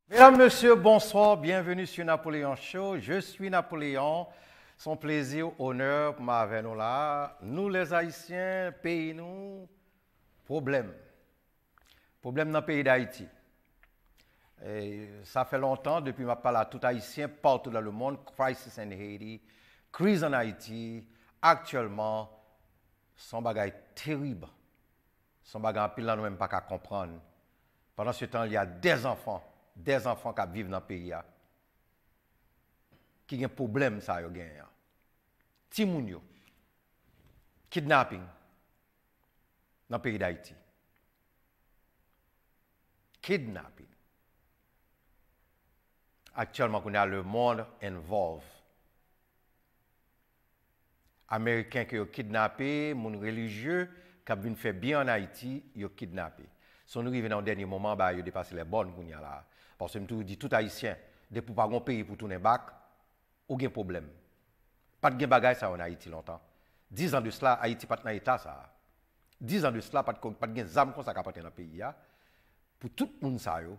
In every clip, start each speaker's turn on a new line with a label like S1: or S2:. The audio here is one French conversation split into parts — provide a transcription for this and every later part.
S1: Mesdames, Messieurs, bonsoir, bienvenue sur Napoléon Show. Je suis Napoléon. Son plaisir, honneur pour m'avoir nous là. Nous les Haïtiens, pays nous, problème. Problème dans le pays d'Haïti. Et ça fait longtemps, depuis que je parle à tout Haïtien partout dans le monde, crisis in Haiti, crise en Haïti, actuellement, son bagage terrible. Son bagage pile là nous même pas qu'à comprendre. Pendant ce temps, il y a des enfants qui vivent dans le pays qui ont un problème ça yo gen. Ti moun yo. Kidnapping dans le pays d'Haïti. Kidnapping. Actuellement, on a le monde involved. Américains qui ont kidnappé, moun religieux qui ont fait bien en Haïti, ils ont kidnappé. Si on arrive dans le dernier moment, bah, ils ont dépassé les bornes qu'on y a là. Parce que je dis tout Haïtien, depuis pas un pays pour tourner back, aucun problème. Pas de bagage ça en Haïti longtemps. 10 ans de cela, Haïti pas dans l'état ça. 10 ans de cela, pas de armes comme ça qui appartient dans le pays. Pour tout le monde ça yo.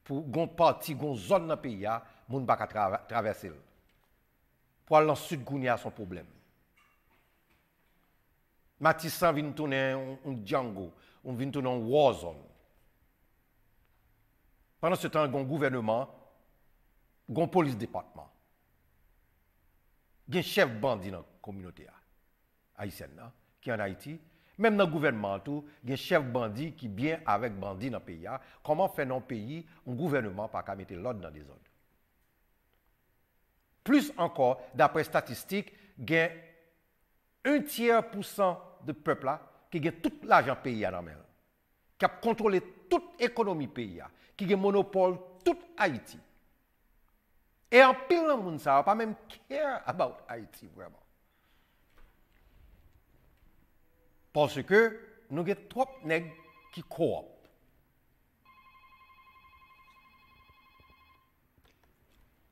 S1: Pour gon parti, gon zone dans le pays, moun pas traverser. Pour aller dans le sud Gounia son problème. Matissan vient tourner un Django, on vient tourner un Warzone. Pendant ce temps, il y a un gouvernement, il y a un police département, il y a un chef bandit dans la communauté haïtienne qui est en Haïti. Même dans le gouvernement, il y a un chef bandit qui est bien avec bandit dans le pays. Comment faire dans le pays un gouvernement pas mettre l'ordre dans les ordres? Plus encore, d'après statistiques, il y a un tiers de peuple qui a tout l'argent pays dans la main, qui a contrôlé toute l'économie pays, qui a monopole tout Haïti. Et en pile de monde ça pas même care about Haïti vraiment. Parce que nous avons trop de nègres qui coopèrent.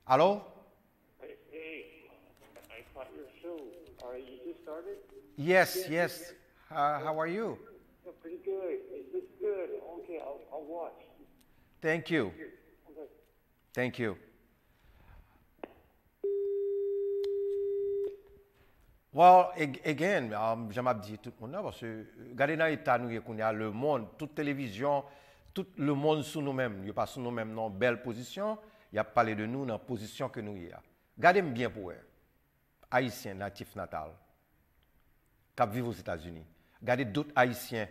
S1: Alors?
S2: Hey, I caught your show. You just started?
S1: Yes. How are you?
S2: Yeah, pretty good. It's good. Okay, I'll watch.
S1: Thank you.
S2: Okay.
S1: Thank you. Well, again, j'aime dire tout le monde, parce que regardez dans l'état nous qu'on a le monde, toute télévision, tout le monde sous nous-mêmes, il n'y a pas sous nous-mêmes dans une belle position, il y a parlé de nous dans la position que nous y a. Regardez bien pour eux, Haïtiens natifs natal, qui vivent aux États-Unis. Regardez d'autres Haïtiens,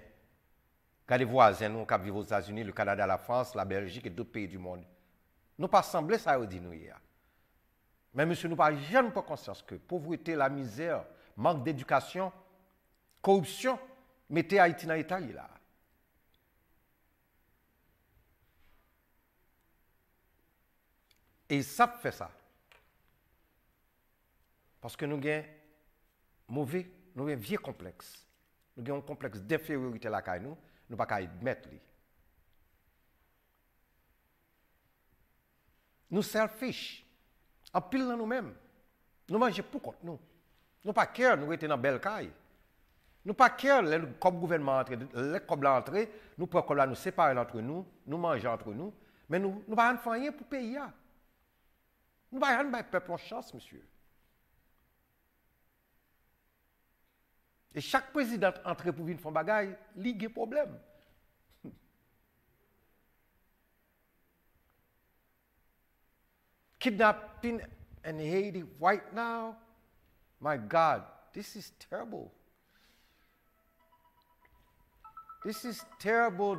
S1: regardez voisins nous qui vivent aux États-Unis, le Canada, la France, la Belgique et d'autres pays du monde. Nous pas semblé ça dit nous y a. Mais monsieur, nous n'avons jamais pas conscience que pauvreté, la misère, manque d'éducation, corruption, mettez Haïti dans l'état là. Et ça fait ça. Parce que nous avons mauvais, nous avons vieux complexe. Nous avons un complexe d'infériorité là nous ne pouvons pas admettre. Nous selfish. En pile dans nous-mêmes. Nous mangeons pour contre nous. Nous pas cœur, nous étions dans belle caille. Nous pas cœur, comme gouvernement entre, les comme l'entrée, nous prenons comme là, nous séparer entre nous, nous mangeons entre nous, mais nous ne pas rien pour payer. Nous ne pas rien pour peuple en chance, monsieur. Et chaque président entre pour venir faire un bagaille, il y a un problème. Kidnapping in Haiti right now, my God, this is terrible. This is terrible.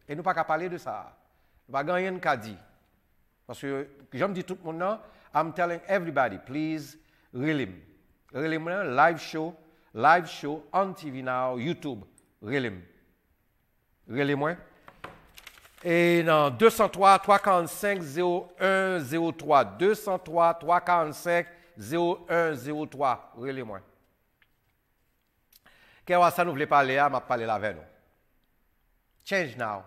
S1: Et nous ne pouvons pas parler de ça. Nous ne pouvons pas rien dire. Parce que, j'aime dire tout le monde, I'm telling everybody, please, reel him. Reel him, live show on TV now, YouTube, reel him. Reel him, Et non, 203 345 0103. 203 345 0103. Relez-moi. Qu'est-ce que vous voulez parler? Je vais parler avec nous. Change now.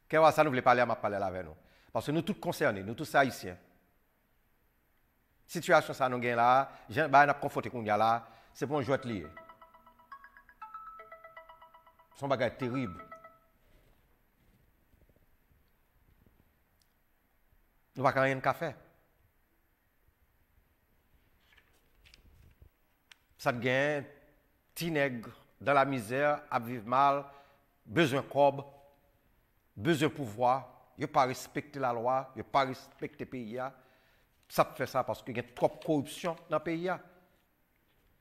S1: Qu'est-ce que vous voulez parler? Je vais parler avec nous. Parce que nous tous concernés, nous tous haïtiens. Situation ça nous gagne là, j'ai pas conforté qu'on y a là, c'est pour un jouet lié. Son bagage terrible. Nous pas rien qu'à faire. Ça gagne petit nègre dans la misère, à vivre mal, besoin de cob, besoin de pouvoir, il pas respecter la loi, il pas respecter le pays. Ça fait ça parce qu'il y a trop de corruption dans le pays.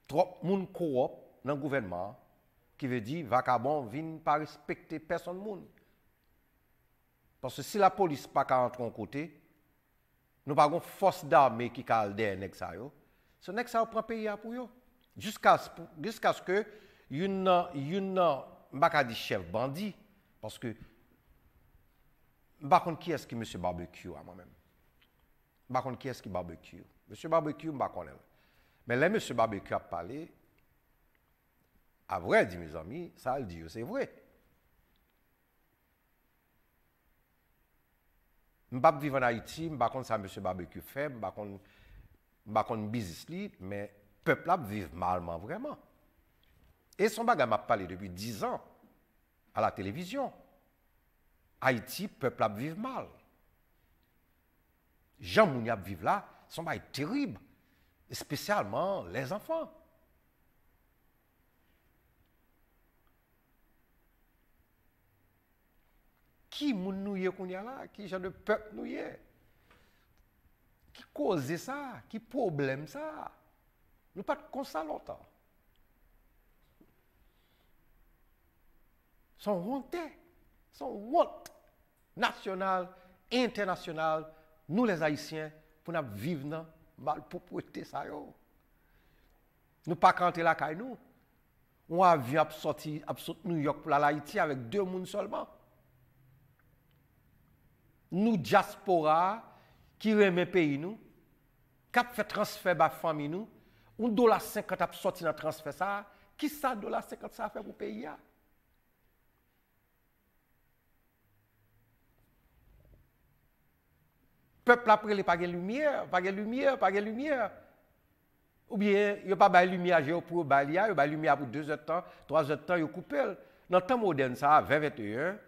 S1: Trop de monde corrupt dans le gouvernement qui veut dire vagabond vient pas respecter personne monde. Parce que si la police pas qu'à en côté, nous pas une force d'armée qui calde nèg ça yo. Ce nèg ça prend le pays pour yo. Jusqu'à ce que une pas dit chef bandit parce que par contre qui est-ce qui monsieur barbecue à moi-même. Par contre qui est-ce qui barbecue? Monsieur barbecue m'pa connaît. Mais là monsieur barbecue a parlé à vrai dit mes amis, ça le dit c'est vrai. M'pa vivre en Haïti, m'pa connait ça monsieur barbecue fait, m'pa connait business li, mais peuple là vivre malement vraiment. Et son bagage m'a parlé depuis 10 ans à la télévision. Haïti, peuple là vivre mal. Jean Mouniab vivent là, son bagage terrible, spécialement les enfants. Qui moun nou yé qu'on y a là? Qui genre de peuple nou yé? Qui cause ça? Qui problème ça? Nous pas comme ça longtemps. Son honte nationale, internationale, nous les Haïtiens, pour nous vivre dans mal propreté ça yo. Nous pas canter la caille nous. On a vu sortir New York pour l'Haïti avec 2 personnes seulement. Nous diaspora qui remet pays nous, qui fait transfert ba famille nous, $1.50 a sorti dans transfert ça, qui ça $1.50 ça fait pour pays ya? Peuple après il pas de lumière, pas de lumière. Ou bien il pas de lumière pour balia, il pas de lumière pour 2 heures de temps, 3 heures de temps, il coupé. Dans le temps moderne ça 2021.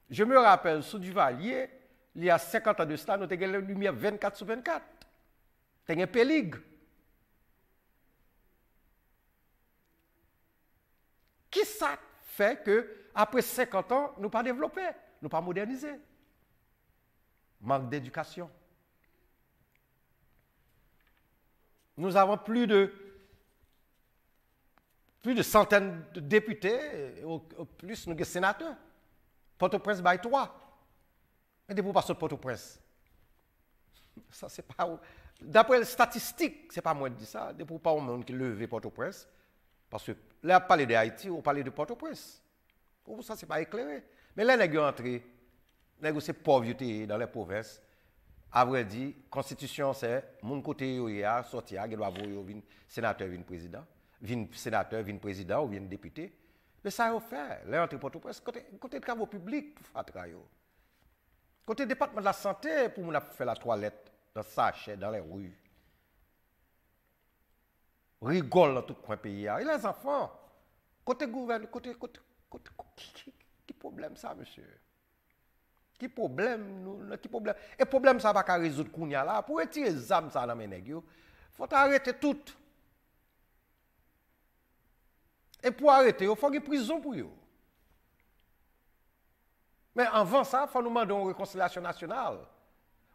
S1: Je me rappelle sous Duvalier, il y a 50 ans de cela, nous avons la lumière 24/24. Nous avons péligue. Qui ça fait que après 50 ans, nous pas développé, nous pas modernisé? Manque d'éducation. Nous avons plus de centaines de députés, au plus nous avons sénateurs. Port-au-Prince by 3. Mais depuis pas sur Port-au-Prince. Ça c'est pas d'après les statistiques, c'est pas moi qui dis ça, depuis pas au monde qui levé Port-au-Prince parce que là on parle de Haïti, on parle de Port-au-Prince. Pour ça c'est pas éclairé. Mais là nèg entré, nèg c'est pauvreté dans les provinces. À vrai dire, constitution c'est mon côté yo ya sorti a doit avoir vinn sénateur, vinn président, vinn sénateur, vinn président ou vinn député. Mais ça a fait, là entre Port-au-Prince côté de travaux publics pour faire travail. Côté département de la santé pour nous faire la toilette dans sachet dans les rues. Rigole dans tout coin pays et les enfants. Côté gouvernement, qui problème ça monsieur? Qui problème et problème ça va pas résoudre kounya là pour retirer les âmes ça dans mes nèg yo. Faut arrêter tout. Et pour arrêter, il faut une prison pour eux. Mais avant ça, il faut nous demander une réconciliation nationale.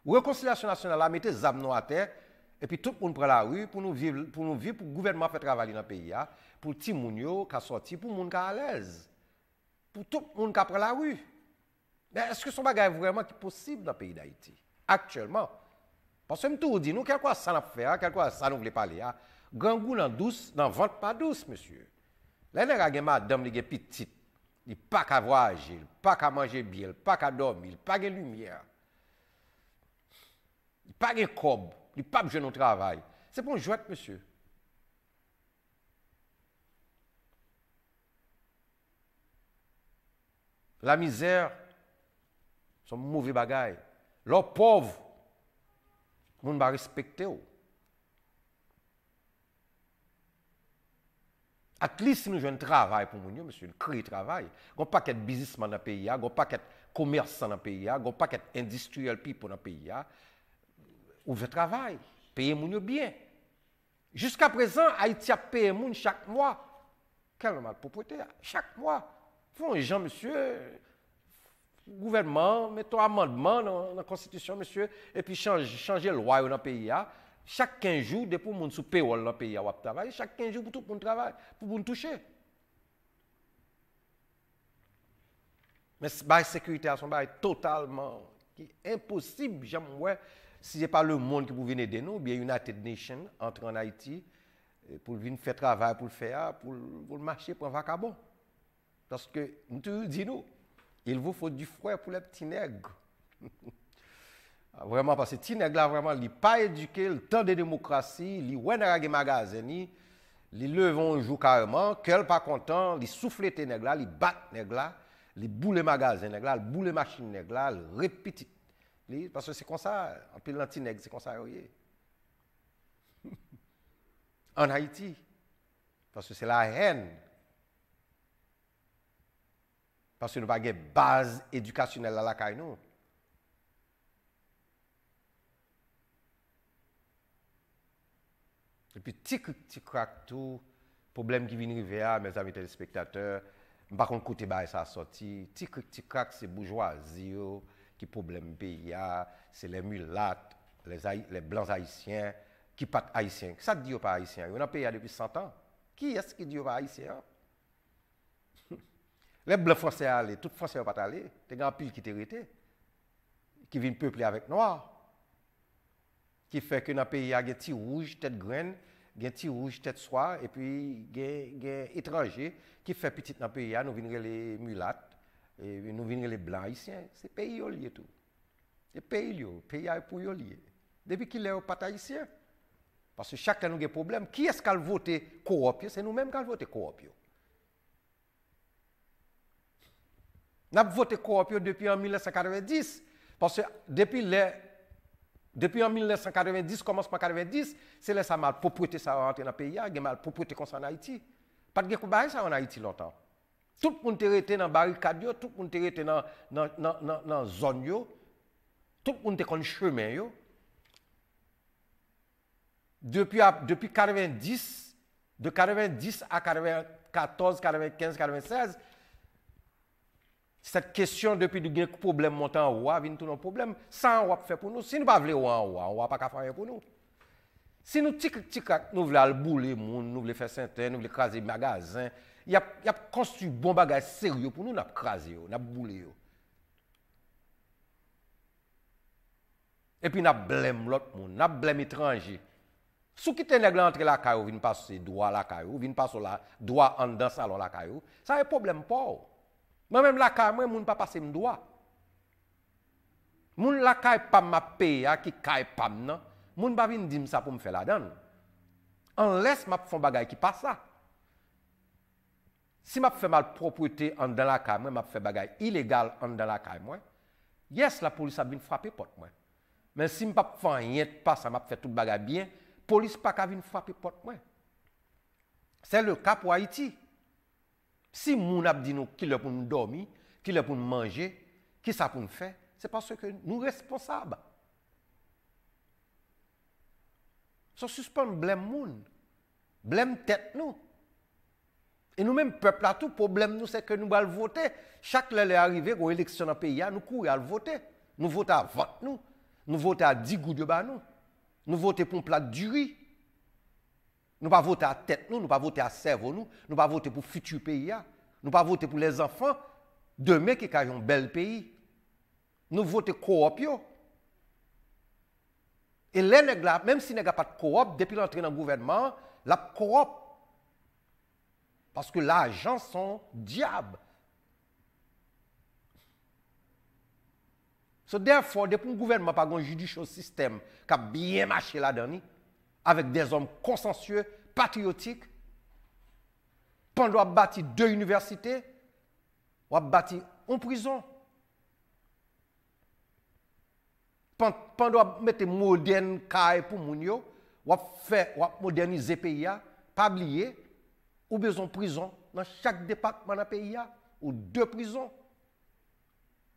S1: Réconciliation nationale, là, mettez les âmes à terre, et puis tout le monde prend la rue pour nous vivre, pour le gouvernement fait travailler dans le pays, pour les gens qui sont sortis, pour les gens qui sont à l'aise, pour tout le monde qui prend la rue. Mais est-ce que ce bagage est vraiment possible dans le pays d'Haïti, actuellement? Parce que je tout dit, nous, quelque chose ça nous fait, quelque chose ça nous voulait parler. Grand goût dans douce, dans vente pas douce, monsieur. Là, il y a une madame qui est petite, il n'a pas qu'à voyager, il n'a pas qu'à manger bien, il n'a pas qu'à dormir, il n'a pas de lumière, il n'a pas de cob, il n'a pas de au travail. C'est pour un jouet, monsieur. La misère Son mauvais bagaille. L'homme pauvre, on va respecter. At least si nous avons un travail pour nous, monsieur, nous créons travail. Il n'y a pas de businessman dans le pays, il n'y a pas de commerçant dans le pays, il n'y a pas de industrial people dans le pays. Ouvrez travail, payez nous bien. Jusqu'à présent, Haïti a payé nous chaque mois. Quel mal propriétaire? Chaque mois. Font les gens, monsieur, gouvernement, mettons amendement dans la Constitution, monsieur, et puis changer loi dans le pays. Chaque 15 jours, depuis que sous payroll dans le pays, on travaille. Chaque 15 jours, pour tout le monde travaille, pour nous toucher. Mais la sécurité est totalement impossible. Si ce n'est pas le monde qui peut venir aider nous, bien United Nations entre en Haïti pour venir faire travail, pour le faire, pour le marcher, pour un vacabon. Parce que, nous te disons, il vous faut du fouet pour les petits nègres. Vraiment, parce que les petits nègres, là, vraiment, ils ne sont pas éduqués, le temps de démocratie, ils ne sont pas dans magasins, ils lèvent un jour carrément, qu'ils ne sont pas contents, ils soufflent les nègres, là, ils battent les nègres, là, ils boulent les magasins, ils boulent les machines, nègres, là, ils répètent. Parce que c'est comme ça, en plus, les nègres, c'est comme ça. En Haïti, parce que c'est la haine. Parce que nous n'avons pas de base éducationnelle à la caille, nous. Et puis, petit crack tout, problème qui vient arriver, mes amis téléspectateurs, par contre, côté bas, ça a sorti. Petit crack, c'est bourgeoisie, qui problème pays, c'est les mulattes, les blancs haïtiens, qui pas haïtiens. Ça ne dit pas haïtien. On a payé depuis 100 ans. Qui est-ce qui dit pas haïtien? Les blancs français allaient, tout français n'ont pas allé. Il y a un pile qui t'hérité, qui vient peupler avec noir. Qui fait que dans le pays, il y a des petits rouges, tête graine, des petits rouges, tête soie, et puis des étrangers qui fait petit dans le pays, nous venons les mulattes, et nous venons les blancs haïtiens. C'est pays lié tout. C'est pays pour lié. Depuis qu'il est pas haïtien. Parce que chacun a des problèmes. Qui est-ce qui a voté coop? C'est nous-mêmes qui avons voté coop. Nous avons voté coop depuis en 1990. Parce que depuis en 1990, commencement 90, c'est là ça mal propriété ça rentre dans le pays, il y a mal propriété comme ça en Haïti. Pas de gars ça en Haïti longtemps. Tout le monde était dans barricade, tout le monde était dans la zone, tout le monde était dans le chemin. Depuis 90, de 90 à 94, 95, 96, cette question depuis du problème montant en haut, vient tout nos problèmes, ça on va faire pour nous. Si nous ne voulons pas en haut, on ne va pas faire pour nous. Si nous nous voulons bouler nous voulons faire synthèse, nous voulons craser les magasins, il y a construit un bon bagage sérieux pour nous, nous avons crasé, nous avons boulé. Et puis nous avons blâmé l'autre monde, nous avons blâmé l'étranger. Si vous avez entrer la caillou, vous ne passez droit la caillou, vous ne passez droit en dedans salon la caillou, ça a un problème pas. Moi-même, la caille, moi, je ne pas passer mon droit. Moun la caille pas ma paye, qui caille pas non. Moun pas venir dire ça pour me faire la donne. En laisse m'a font bagay qui passe ça. Si m'a fait mal propriété en dans la caille, moi m'a fait bagay illégal en dans la caille moi. Yes, la police a bien frapper porte moi. Mais si m'a pas fait rien pas ça m'a fait tout bagay bien, police pas ka venir frapper porte moi. C'est le cas pour Haïti. Si moun ap dit nous qui est pour nous dormir, qui est pour nous manger, qui ça pour nous faire, c'est parce que nous responsables. So suspend blâme moun, blâme tête nous. Et nous-mêmes, peuple là, tout problème nous, c'est que nous allons voter. Chaque l'année arrivé, aux élections dans le pays, nous courons à voter. Nous votons à vote nous. Nous votons à 10 gouttes de bas nous. Nous votons pour une plaque du riz. Nous ne pas voter à tête, nous ne pas voter à cerveau, nous ne pas voter pour le futur pays, nous ne pas voter pour les enfants demain qui ont un bel pays. Nous votons coop. Et les nègres, même si nous n'avons pas de coop, depuis l'entrée dans le gouvernement, la coop. Parce que l'argent sont diable. So therefore, depuis le gouvernement n'a pas un judicial système qui a bien marché là-dedans, avec des hommes consensueux, patriotiques, pendant qu'on a bâti 2 universités, on a bâti une prison. pendant mettre moderne caille pour moun yo, ou faire ou moderniser pays a, pas oublier ou besoin de prison dans chaque département dans pays a, ou 2 prisons.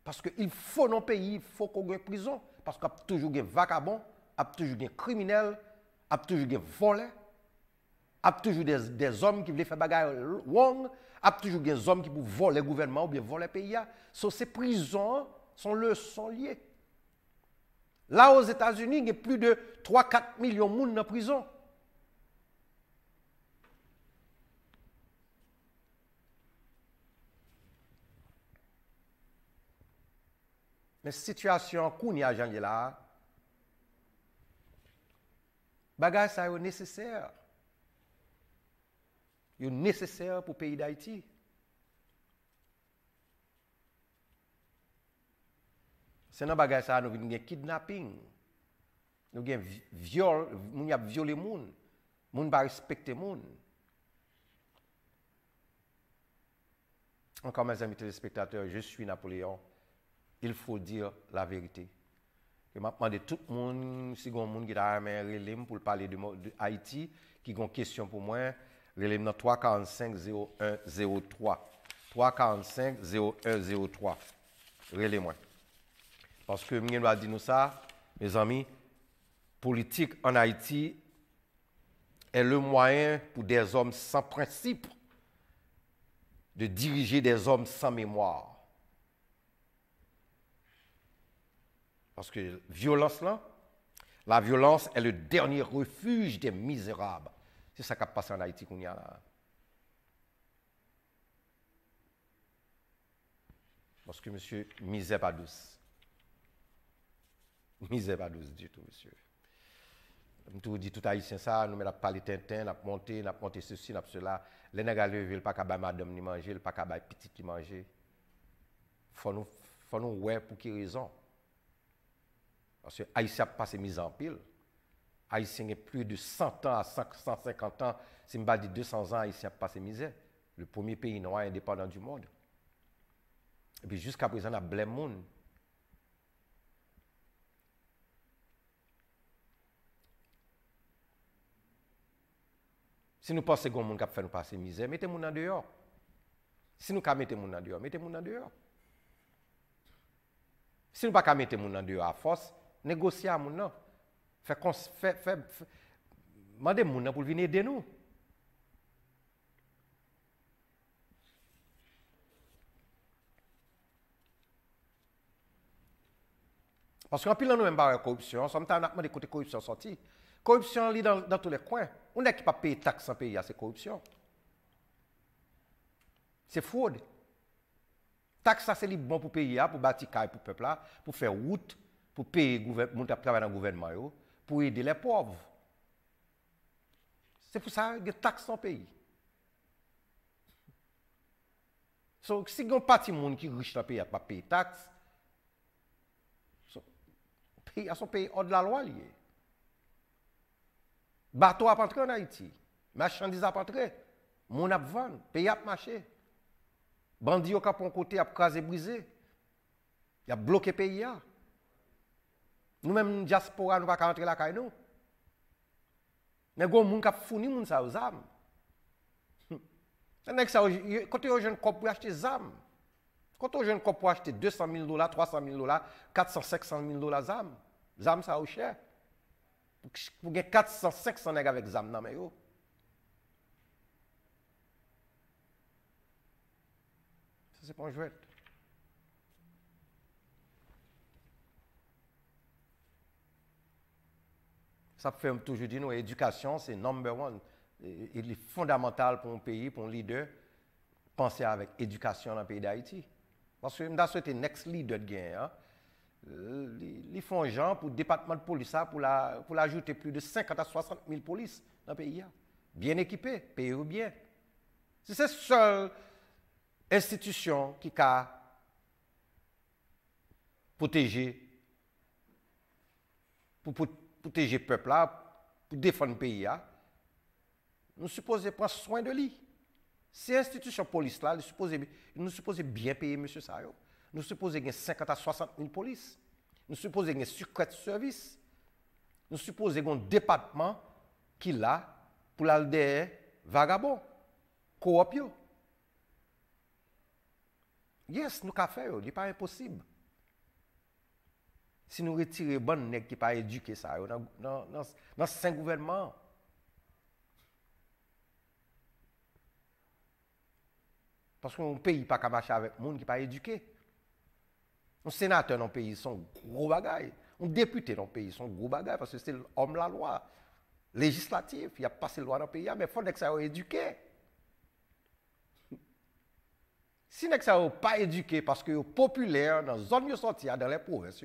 S1: Parce qu'il faut dans le pays, il faut qu'on ait prison parce qu'il y a toujours des vagabonds, il y a toujours des criminels, il y a toujours des voleurs, il y a toujours des hommes qui veulent faire bagarre wrong, il y a toujours des hommes qui veulent voler le gouvernement ou bien voler le pays. So, ces prisons sont liées. Là, aux États-Unis, il y a plus de 3-4 millions de monde dans la prison. Mais la situation qu'on y a là, bagage ça est nécessaire. Il est nécessaire pour le pays d'Haïti. C'est dans bagage ça nous avons kidnapping. Nous avons viol, nous avons violé les gens. Nous pas respecter les gens. Encore mes amis téléspectateurs, je suis Napoléon. Il faut dire la vérité. Je demande à tout le monde, si il y a un monde qui a un pour parler de Haïti, qui a une question pour moi, relève dans 345-0103. 345-0103. Relève-moi. Parce que je dois dire nous ça, mes amis, politique en Haïti est le moyen pour des hommes sans principe de diriger des hommes sans mémoire. Parce que la violence est le dernier refuge des misérables. C'est ça qui a passé en Haïti qu'on y a là. Parce que monsieur, misère pas douce. Misère pas douce du tout, monsieur. Tout dit tout haïtien ça, nous avons parlé Tintin, nous avons monté ceci, nous avons cela. Les nègres levé, pas qu'à madame ni manger, pas qu'à petit ni manger. Faut nous ouais pour qui raison. Parce que Haïtien a passé mise en pile. Haïtien a plus de 100 ans à 150 ans, si je dis 200 ans, Haïtien a passé misère. Le premier pays noir indépendant du monde. Et puis jusqu'à présent, on a blême monde. Si nous pensons que nous fait nous passer misère, mettez-nous dans dehors. Si nous ne mettons pas dehors, mettez-nous dans dehors. Si nous ne pas mettre dans dehors à force, négocier à nous. Demandez nous pour venir aider nous. Parce qu'en pile, nous même pas la corruption. Sometimes, on a demandé côté corruption sortie. Corruption est dans tous les coins. On n'est pas payé taxes sans payer, c'est corruption. C'est fraude. Taxe, ça c'est bon pour payer, pour bâtir pour le peuple, pour faire route, pour payer les gens qui travaillent dans le gouvernement, pour aider les pauvres. C'est pour ça que les taxes sont payées. So, si il y a un parti de monde qui est riche dans le pays, il ne pas payer taxes, ils sont payés hors de la loi. Bateau a entré en Haïti, marchandises a entré, mon a vendu, pays a marché. Bandits au capon côté a crasé brisé. Il a bloqué le pays. Nous-mêmes, diaspora, nous ne pouvons pas rentrer là nous. Mais il y a des gens qui ont fourni aux armes. Quand il y a un jeune cop pour acheter des armes, quand il y a un jeune cop pour acheter $200,000, $300,000, $400,000, $500,000 d'armes, les armes, ça a cher. Pour gagner 400, 500 nègres avec des armes dans les mains. Ça, c'est pas un jouet. Ça fait toujours dire, l'éducation, c'est number one. Il est fondamental pour un pays, pour un leader, penser avec éducation dans le pays d'Haïti. Parce que nous souhaité next leader de gain. Ils font gens pour le département de police, pour ajouter plus de 50 à 60 000 polices dans le pays. Bien équipés, payés bien. C'est la seule institution qui a protégé le peuple, pour défendre le pays. Nous supposons prendre soin de lui. Ces institutions police-là, nous supposons bien payer M. Sayo. Nous supposons qu'il y a 50 à 60 000 polices. Nous supposons qu'il y a un secret service. Nous supposons qu'il y a un département qui est là pour aller derrière vagabond, coop yo. Yes, nous avons fait, ce n'est pas impossible. Si nous retirons les bonnes nègres qui ne sont pas éduqués dans 5 gouvernements. Parce qu'on pays n'a pas marcher avec les gens qui ne sont pas éduqués. Un sénateur dans le pays, sont gros bagailles. Un député dans le pays, sont gros bagailles parce que c'est l'homme la loi. Législatif, il a passé la loi dans le pays, mais il faut que ça soit éduqué. Si ça n'est pas éduqué parce que sont populaires dans les zones où sortent, dans les provinces,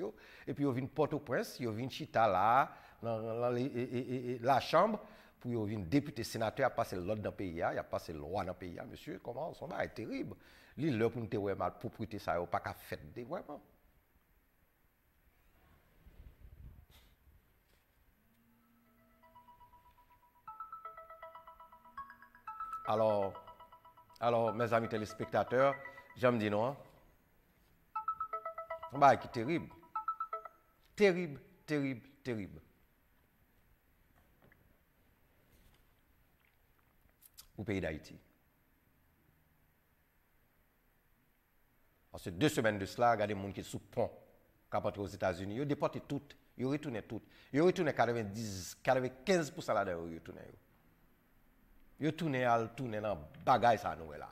S1: et puis ils viennent Port-au-Prince, ils viennent Chita là, dans la chambre, puis ils viennent député, sénateur, à passer l'ordre dans le pays, il a passé la loi dans le pays. Monsieur, comment ça va être terrible. L'île pour nous dire mal propriété, ça n'a pas qu'à faire vraiment. Alors, mes amis téléspectateurs, j'aime dire non. C'est un bail qui est terrible. Terrible, terrible, terrible. Au pays d'Haïti. Parce que 2 semaines de cela, regardez les gens qui sont sous pont, qui sont entrés aux États-Unis. Ils ont déporté toutes. Ils ont retourné toutes. Ils ont retourné 95% là-dedans. Ils ont retourné. Ils ont tourné dans le bagage ça nous là.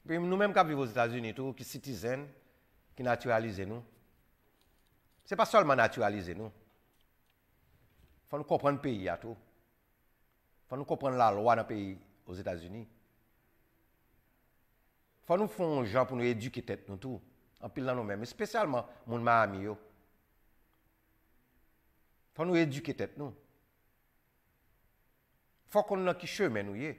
S1: Puis nous-mêmes qui vivons aux États-Unis, qui sommes citoyens, qui naturalisent nous. Ce n'est pas seulement naturaliser nous. Il faut nous comprendre le pays à tout. Il faut nous comprendre la loi dans le pays aux États-Unis. Il faut nous faire un gens pour nous éduquer tête nous tout. En pile dans nous-mêmes, spécialement mon Miami. Il faut nous éduquer tête nous. Il faut qu'on ait qui chemin nous y. Il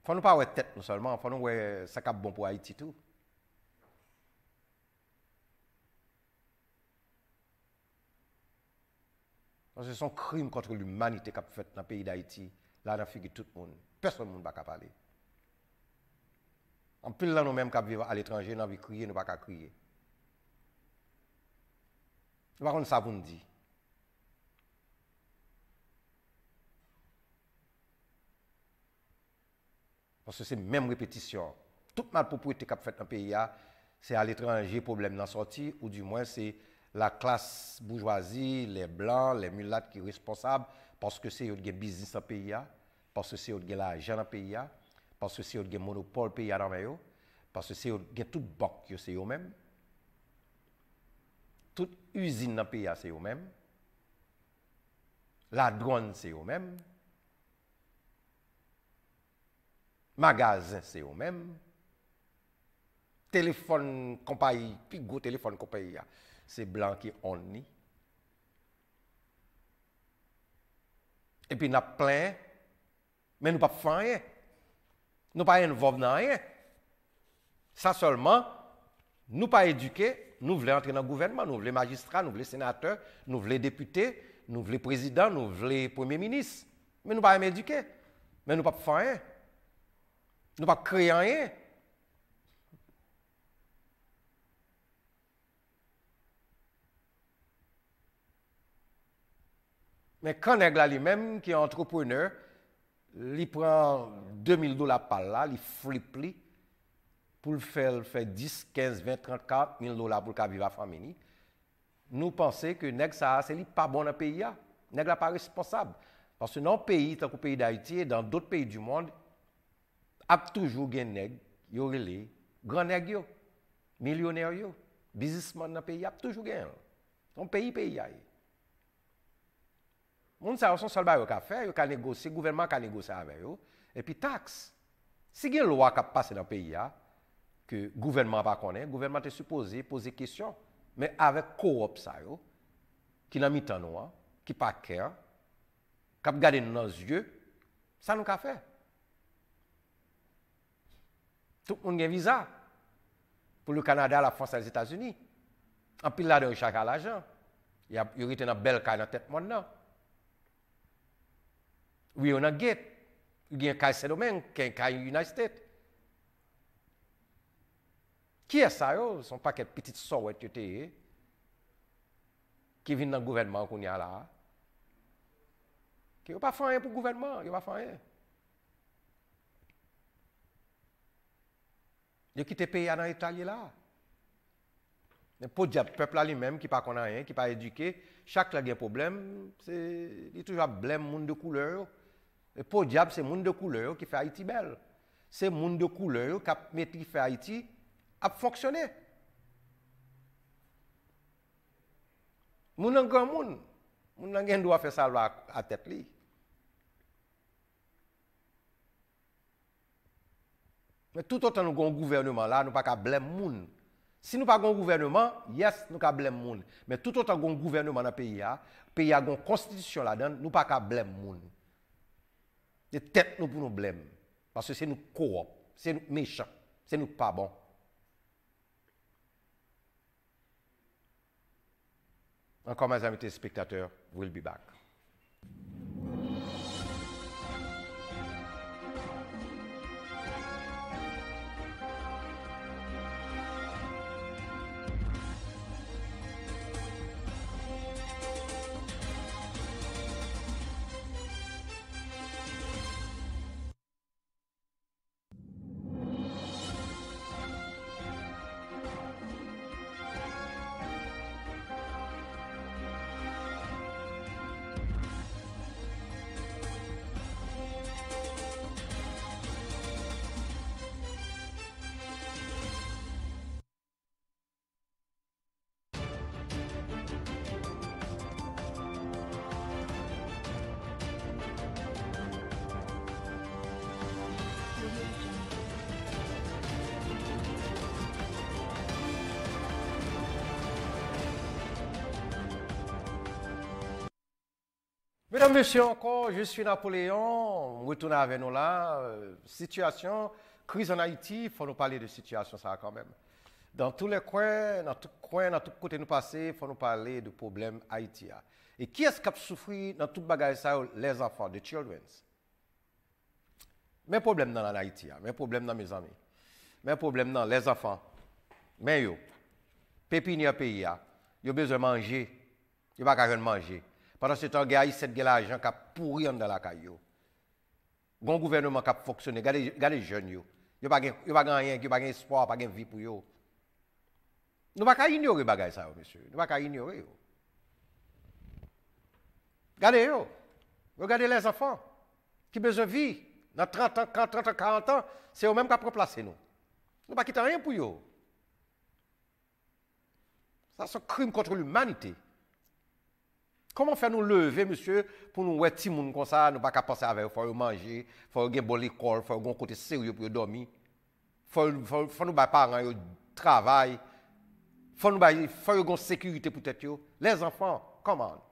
S1: faut nous pas avoir tête nous seulement, il faut nous avoir ça qui est bon pour Haïti tout. Parce que c'est un crime contre l'humanité qu'a fait dans le pays d'Haïti. Là, on a figure tout le monde. Personne ne va pas parler. En plus, là, nous-mêmes qui vivons à l'étranger, nous avons crier, nous ne pouvons pas crier. Par contre, ça vous nous dit. Parce que c'est même répétition. Toute malpropriété qu'a fait dans le pays, c'est à l'étranger, problème d'en sortir, ou du moins, c'est la classe bourgeoisie, les blancs, les mulattes qui sont responsables parce que c'est eux qui ont business dans le pays, parce que c'est eux qui ont l'argent dans le pays, parce que c'est eux qui ont monopole pays dans le pays, parce que c'est eux qui ont toute banque, c'est eux-mêmes. Toute usine dans le pays, c'est eux-mêmes. La douane, c'est eux-mêmes. Magasin, c'est eux-mêmes. Téléphone compagnie, puis gros téléphone compagnie, c'est blanc qui on ni. Et puis, nous avons plein, mais nous ne pouvons pas faire rien. Nous ne pouvons pas involver dans rien. Ça seulement, nous ne sommes pas éduqués, nous voulons entrer dans le gouvernement, nous voulons magistrats, nous voulons sénateurs, nous voulons députés, nous voulons présidents, nous voulons premiers ministres. Mais nous ne sommes pas éduqués. Mais nous ne pouvons pas faire rien. Nous ne pouvons pas créer rien. Mais quand nèg là lui-même qui est entrepreneur, il prend $2000 par là, il flippe li pour le faire 10, 15, 20, 30, 40 000 $ pour le vivre à la famille. Nous pensons que nèg ça c'est pas bon dans le pays là. Nèg là pas responsable parce que dans le pays tant que le pays d'Haïti et dans d'autres pays du monde a toujours gen nèg yo relé grand nèg yo, millionnaire yo, businessman dans le pays a toujours gen. Son pays a. Moun sa son seul bagay yo ka faire, yo ka négocier, gouvernement ka négocier avec yo et puis taxe. Si gen loi qui passe dans le pays que gouvernement pas connaît, gouvernement est supposé poser question mais avec coop ça yo qui nan mitan nou qui pas care, qui regarder dans nos yeux, ça nous ka faire. Tout le monde a un visa pour le Canada, la France et les États-Unis. En pile là de chaque l'argent. Il y a eu une belle caille dans tête monde. Oui, on a guette. Il y a un cas Saint-Domingue, qui est un cas United States. Qui est ça, yo? Son paquet de petites sortes qui viennent dans le gouvernement qu'on y a là. Qui n'ont pas fait rien pour le gouvernement, ils n'ont pas fait rien. Ils ont quitté le pays dans l'Italie là. Mais pour dire, le peuple lui-même qui ne connaît rien, qui n'est pas éduqué, chaque fois qu'il y a un problème, il est toujours blême monde de couleur. Et pour le diable, c'est le monde de couleur qui fait Haïti belle. C'est le monde de couleur qui fait Haïti a fonctionné. Moun un grand monde. Moun nan doit faire ça à tête li. Mais tout autant nous avons un gouvernement là, nous pas qu'à blâmer moun. Si nous pas un gouvernement, yes, nous pas blâmer moun. Mais tout autant nous avons un gouvernement dans le pays a une constitution là-dedans, nous pas qu'à blâmer moun. De tête nous pour nous blâmer parce que c'est nous coop, c'est nous méchants, c'est nous pas bon. Encore mes amis téléspectateurs, we'll be back. Mesdames, Messieurs, encore, je suis Napoléon, on retourne avec nous là. Situation, crise en Haïti, il faut nous parler de situation ça quand même. Dans tous les coins, dans tout côté nous passer, il faut nous parler de problème haïtien. Et qui est-ce qui a souffert dans toute bagaille ça? Les enfants, the children. Mes problèmes dans Haïti, mes problèmes dans mes amis, mes problèmes dans les enfants. Mais yo, pépinière pays, yo besoin de manger, yo pas qu'à manger. Pendant ce temps, il y a cette l'argent qui a pourri dans la caillou. Il y a un gouvernement qui a fonctionné. Regardez les jeunes. Il n'y a pas de rien, il n'y a pas d'espoir, pas de vie pour eux. Nous ne pouvons pas ignorer les choses, monsieur. Nous ne pouvons pas ignorer. Regardez les enfants qui ont besoin de vie. Dans 30 ans, 30 ans, 40 ans, c'est eux-mêmes qui ont remplacé nous. Nous ne pouvons pas quitter rien pour eux. Ça, c'est un crime contre l'humanité. Comment faire nous lever, monsieur, pour nous voir petit monde comme ça, nous pas qu'à penser avec, il faut manger, il faut avoir une bonne école, il faut avoir un côté sérieux pour dormir, il faut nous faire parents, travail, il faut avoir une sécurité pour tête. Les enfants, comment?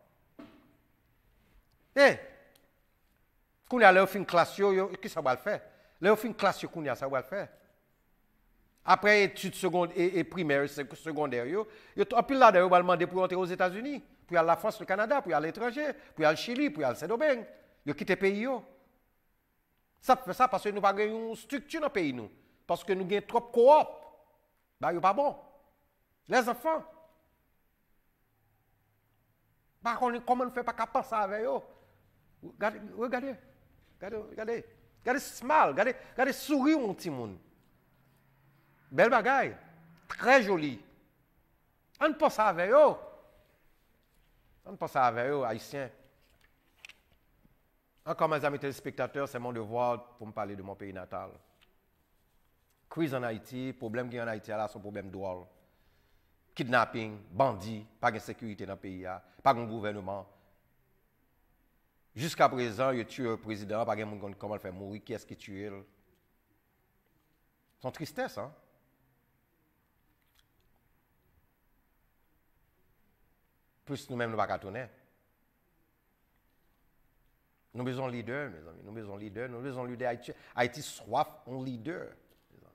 S1: Eh, quand on a leur fin classe, qu'est-ce que ça va le faire? Leur fin classe, ça va le faire. Après études secondaires et primaires, secondaires, en plus là, on va demander pour entrer aux États-Unis. Puis à la France, le Canada, puis à l'étranger, puis à le Chili, puis à le Saint-Domingue. Ils ont quitté le pays. Ça fait ça parce que nous n'avons pas une structure dans le pays. Parce que nous avons trop de coop. Ben, ce n'est pas bon. Les enfants. Ben, comment on ne fait pas capable ça avec eux? Regardez. Regardez smile. Regardez sourire, mon petit monde. Belle bagaille. Très jolie. On ne pense pas avec eux. On pense avec eux, haïtiens. Encore, mes amis téléspectateurs, c'est mon devoir pour me parler de mon pays natal. Crise en Haïti, problème qui est en Haïti, là, c'est un problème drôle. Kidnapping, bandits, pas de sécurité dans le pays, pas de gouvernement. Jusqu'à présent, il tue le président, pas de monde comment le faire mourir, qui est-ce qui tue? C'est une tristesse, hein? Plus nous-mêmes, nous ne pouvons pas tourner. Nous avons besoin de leaders, mes amis. Nous avons besoin de leaders. Nous avons besoin de leaders. Haïti soif un leader, mes amis.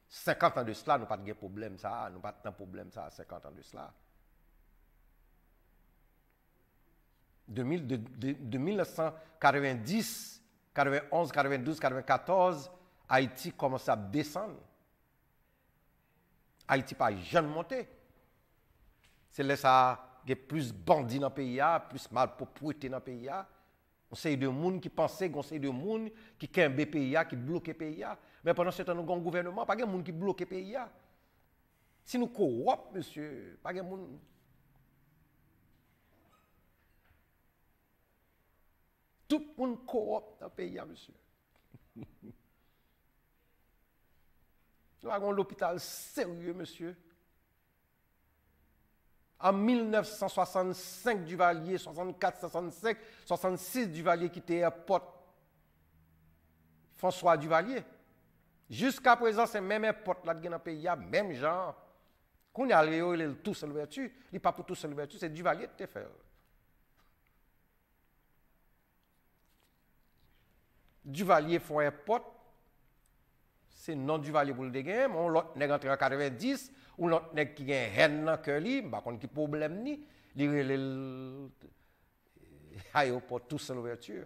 S1: 50 ans de cela, nous n'avons pas de problème, ça. Nous n'avons pas de problème, ça, 50 ans de cela. De 1990 91, 92, 94, Haïti commence à descendre. Haïti pas jamais monté. C'est là ça, il y a plus de bandits dans le pays, plus mal propriété dans le pays. On sait de monde qui pensait, on sait de monde qui kembe le pays, qui bloque le pays. Mais pendant ce temps, nous avons un gouvernement, pas de monde qui bloque le pays. Si nous corrompons, monsieur, pas de monde. Tout le monde corrompt dans le pays, monsieur. Nous avons l'hôpital sérieux, monsieur. En 1965, Duvalier, 64, 65, 66, Duvalier qui était à porte. François Duvalier. Jusqu'à présent, c'est même porte là dans le pays, même genre. Quand on a il tout seul l'ouverture, il n'est pas pour tout seul l'ouverture, c'est Duvalier qui te fait. Duvalier font un porte. C'est non Duvalier pour le dégât, on l'autre nèg entre en 90 ou l'autre nèg qui gagne haine dans cœur li, pas contre qui problème ni, li relève aéroport tout seul ouverture.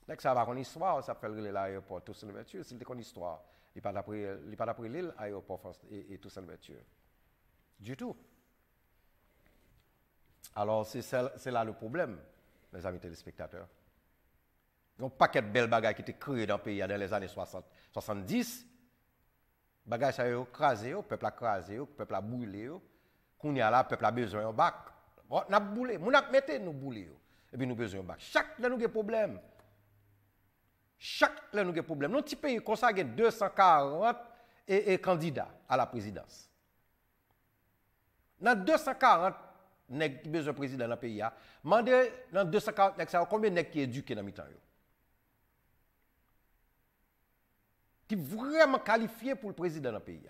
S1: Nèg ça va qu'on histoire, ça fait l'aéroport tout seul ouverture, c'est une histoire. Il pas d'après l'île aéroport et tout seul ouverture. Du tout. Alors c'est là le problème, mes amis téléspectateurs. Un paquet de belles bagages qui étaient créés dans le pays dans les années 60, 70. Bagages ça a crasé, le peuple a crasé, le peuple a brûlé. Quand y a là, le peuple a besoin d'un bac. On a boulé, on a mettez nous brûler. Et puis nous avons besoin d'un bac. Chaque là nous avons des problèmes. Chaque là nous avons des problèmes. Notre petit pays comme ça a 240 candidats à la présidence. Dans 240 nèg qui besoin président dans le pays, mandez dans 240 nèg ça combien nèg qui éduqué dans mi-temps yo? Qui vraiment qualifié pour le président dans le pays.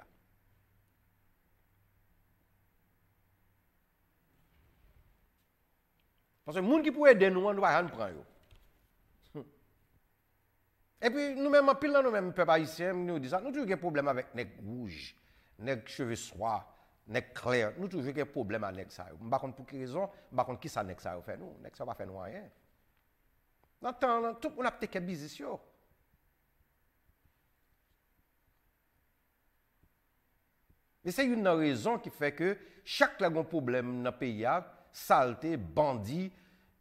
S1: Parce que les gens qui pourraient aider nous, on doit rien prendre. Et puis, nous-mêmes, en pile, nous-mêmes, peuple haïtien, nous disons, nous avons des problèmes avec les rouges, les cheveux soirs, les clairs. Nous avons toujours des problèmes avec ça. Je ne sais pas pour quelle raison, je ne sais pas qui ça fait nous. Ça va faire nous rien. Dans tout le monde a peut-être quelques business. Et c'est une raison qui fait que chaque problème dans le pays, saleté, bandit,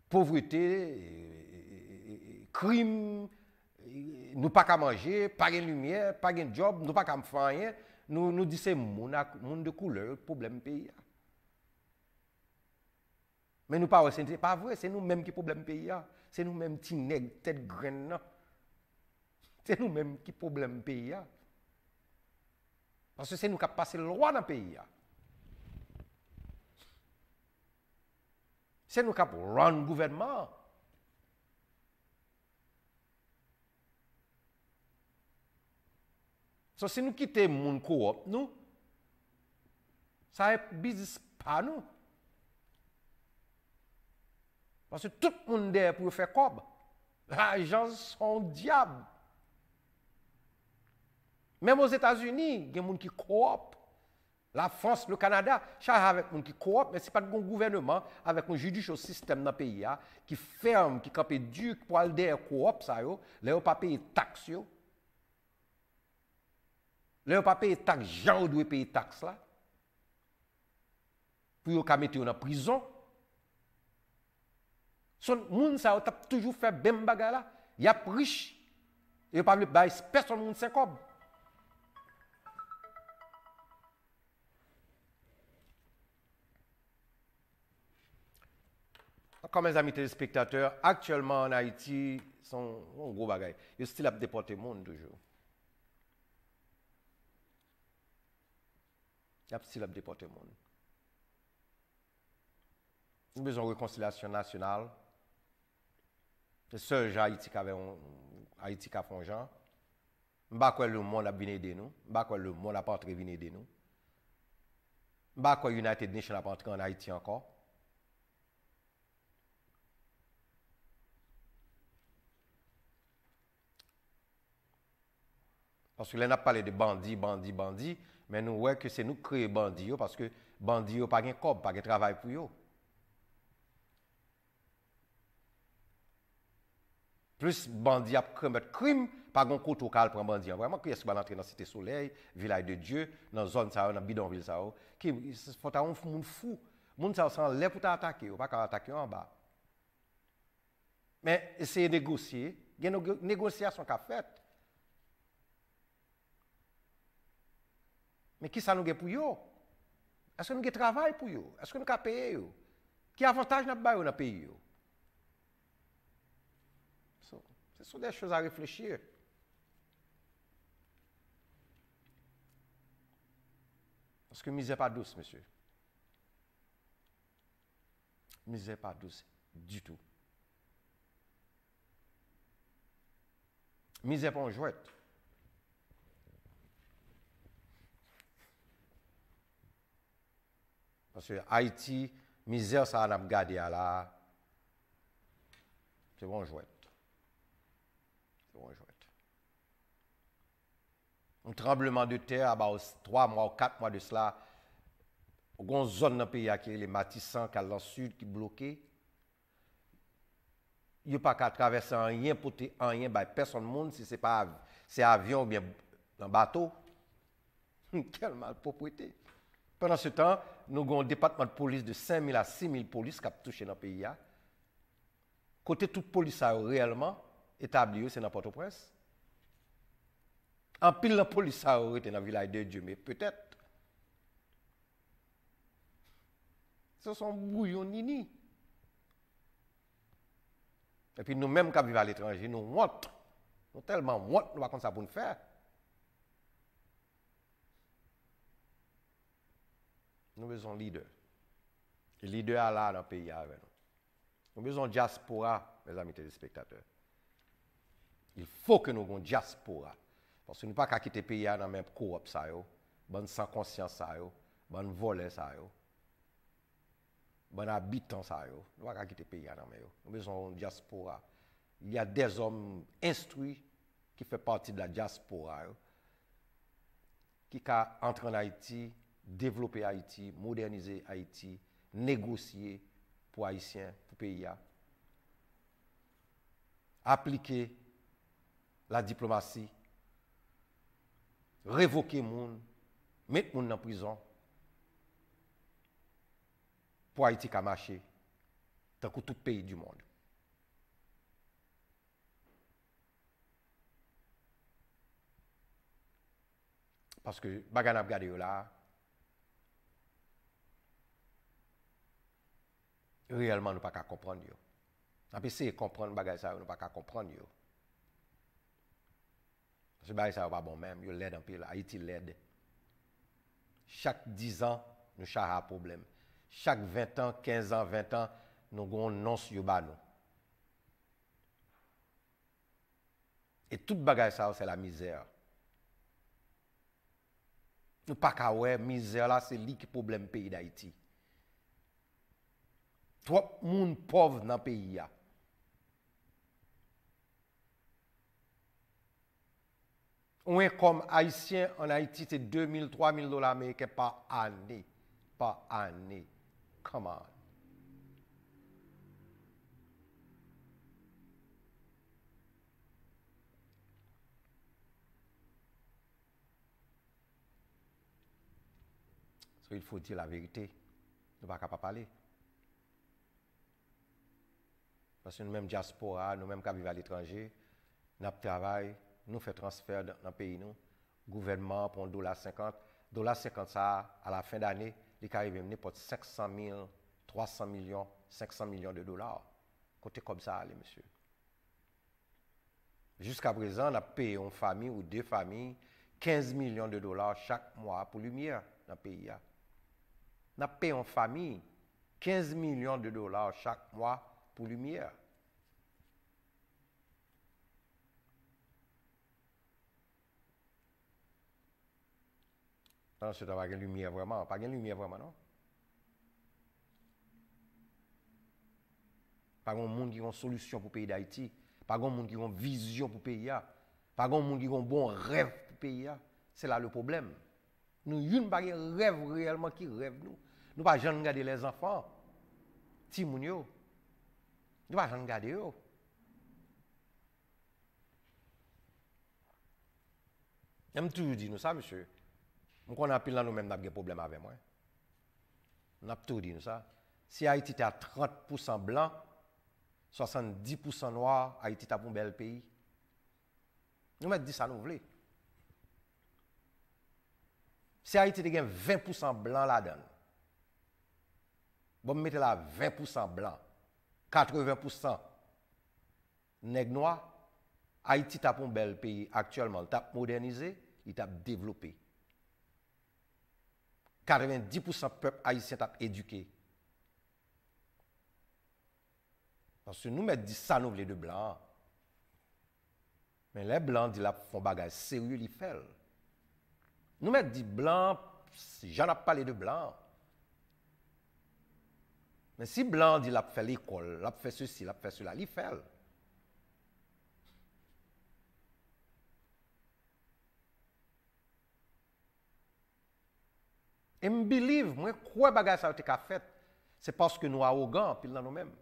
S1: pauvreté, crime, nous pas qu'à manger, pas de lumière, pas de job, nous pas qu'à faire rien, nous disons c'est monde de couleur, problème pays. Mais nous pas c'est pas vrai, c'est nous-mêmes qui problème pays. C'est nous-mêmes qui nèg tête graine. C'est nous-mêmes qui problème pays. Parce que c'est nous qui avons passé le loi dans le pays. C'est nous qui avons run le gouvernement. So, si nous quittons le monde coop, nous, ça est business pas nous. Parce que tout le monde est pour faire cob. L'argent, son diable. Même aux États-Unis, il y a des gens qui coopent. La France, le Canada, chaque avec des gens qui coopent, mais ce n'est pas un gouvernement avec un judicial système dans le pays qui ferme, qui campe dur pour aller derrière coop, ça, là, ils ne pas payer taxes. Là, ils ne pas payer taxes, gens doivent payer taxes là. Pour qu'ils mettent en prison. Son moun ça a toujours fait ben bagarre là, il y a riche. Il pas personne moun 5 cob. Comme mes amis téléspectateurs, actuellement en Haïti, sont un gros bagage. Ils style à déporter le monde toujours. Il y a style à déporter le monde. Nous avons besoin de réconciliation nationale. C'est seul Haïti qui avait Haïti qui a fait un genre. Je ne sais pas le monde a bien aidé nous. Je ne sais pas le monde a pas entré bien aidé nous. Je ne sais pas United Nations a pas entré en Haïti encore. Parce que là, on a parlé de bandits, mais nous voyons que c'est nous qui créons bandits parce que bandits n'ont pas de cob, pas de travail pour eux. Plus bandit a commettre crime, pas gon couteau cal prend bandit. Vraiment qui est-ce qui va entrer dans Cité Soleil, Village de Dieu, dans zone ça dans bidonville ça qui faut ta un monde fou. Monde ça sans l'air pour t'attaquer, pas qu'à attaquer en bas. Mais essayer de négocier, il y a une négociation qu'a faite. Mais qui ça nous gagne pour eux? Est-ce que nous avons travail pour eux? Est-ce que nous avons payé eux? Qui avantage nous avons dans le pays? Ce sont des choses à réfléchir. Parce que misère pas douce, monsieur. Misère pas douce du tout. Misère pas en jouette. Parce que Haïti, misère, ça on a gardé à là. C'est bon jouette. C'est bon jouette. Un tremblement de terre, à 3 mois ou 4 mois de cela, il y a une zone dans le pays qui est les Matissans, qui est dans le sud, qui est bloquée. Il n'y a pas qu'à traverser rien pour rien, personne ne monde si ce n'est pas avion ou bien un bateau. Quelle malpropreté. Pendant ce temps, nous avons un département de police de 5 000 à 6 000 polices qui ont touché dans le pays. Côté toute police a réellement établi, c'est dans Port-au-Prince. En pile, la police a été dans le village de Dieu, mais peut-être. Ce sont bouillons nini. Et puis nous-mêmes qui vivons à l'étranger, nous honte. Nous tellement honte, nous ne savons pas pour nous faire. Nous avons besoin de leaders. Les leaders là dans le pays avec nous. Nous avons besoin de diaspora, mes amis téléspectateurs. Il faut que nous ayons une diaspora. Parce que nous ne pouvons pas quitter le pays dans le même coop, bonne sans conscience, bonne voler, bon habitant, nous ne pouvons pas quitter le pays dans le même. Nous avons besoin d'une diaspora. Il y a des hommes instruits qui font partie de la diaspora, qui entrent en Haïti, développer Haïti, moderniser Haïti, négocier pour Haïtiens, pour pays, appliquer la diplomatie, révoquer les gens, mettre les gens en prison, pour Haïti qui a marché, tant que tout pays du monde. Parce que, bagana gade là, réellement, nous ne pouvons pas comprendre. On peut essayer de comprendre bagay ça, nous ne pouvons pas comprendre. Parce que bagay ça pas bon même, il l'aide un peu, Haïti l'aide. Chaque 10 ans, nous avons un problème. Chaque 20 ans, 15 ans, 20 ans, nous avons un non sur nous. Et toute bagay ça, c'est la misère. Nous pas qu'à ouais, misère là, c'est lui qui problème pays d'Haïti. Trop moun pauvre dans le pays. On est comme haïtien en Haïti, c'est 2 000, 3 000 dollars américains par année. Par année. Come on. So, il faut dire la vérité. Nous ne pouvons pas parler. Parce que nous-mêmes, diaspora, nous-mêmes qui vivons à l'étranger, nous travaillons, nous faisons transfert dans le pays. Le gouvernement prend $50. $50, ça, à la fin d'année, il arrive à n'importe 500 000, 300 millions, 500 millions de dollars. Côté comme ça, allez, monsieur. Jusqu'à présent, on a payé une famille ou 2 familles 15 millions de dollars chaque mois pour lumière dans le pays. On a payé une famille 15 millions de dollars chaque mois pour lumière. Non, c'est pas de lumière vraiment. Pas de lumière vraiment, non? Pas de monde qui a une solution pour le pays d'Haïti. Pas de monde qui a une vision pour le pays. Pas de monde qui a un bon rêve pour le pays. C'est là le problème. Nous n'avons pas de rêve réellement qui rêve nous. Nous ne pouvons pas regarder les enfants. Timounio. Nous ne pouvons pas regarder eux. J'aime toujours dire nous ça, monsieur. Nous connaissons pile là nous-mêmes, nous avons des problèmes avec moi. Nous avons toujours dit nous ça. Si Haïti était à 30% blanc, 70% noir, Haïti est un bel pays. Nous mettons dit ça, nous voulons. Si Haïti était 20% blanc là-dedans, bon, mettez là 20% blanc, 80% nègre noir, Haïti est un bel pays actuellement. Il a modernisé, il a développé. 90% peuple haïtien est éduqué. Parce que nous mettons dit ça, nous voulons de blanc. Mais les blancs disent qu'ils font bagage sérieux, ils font. Nous mettons dit blanc, j'en ai parlé de blanc. Mais si blanc dit qu'il a fait l'école, il a fait ceci, il a fait cela, il fait. Et je believe, moi, quoi bagage ça a été fait, c'est parce que nous sommes arrogants, puis dans nous-mêmes.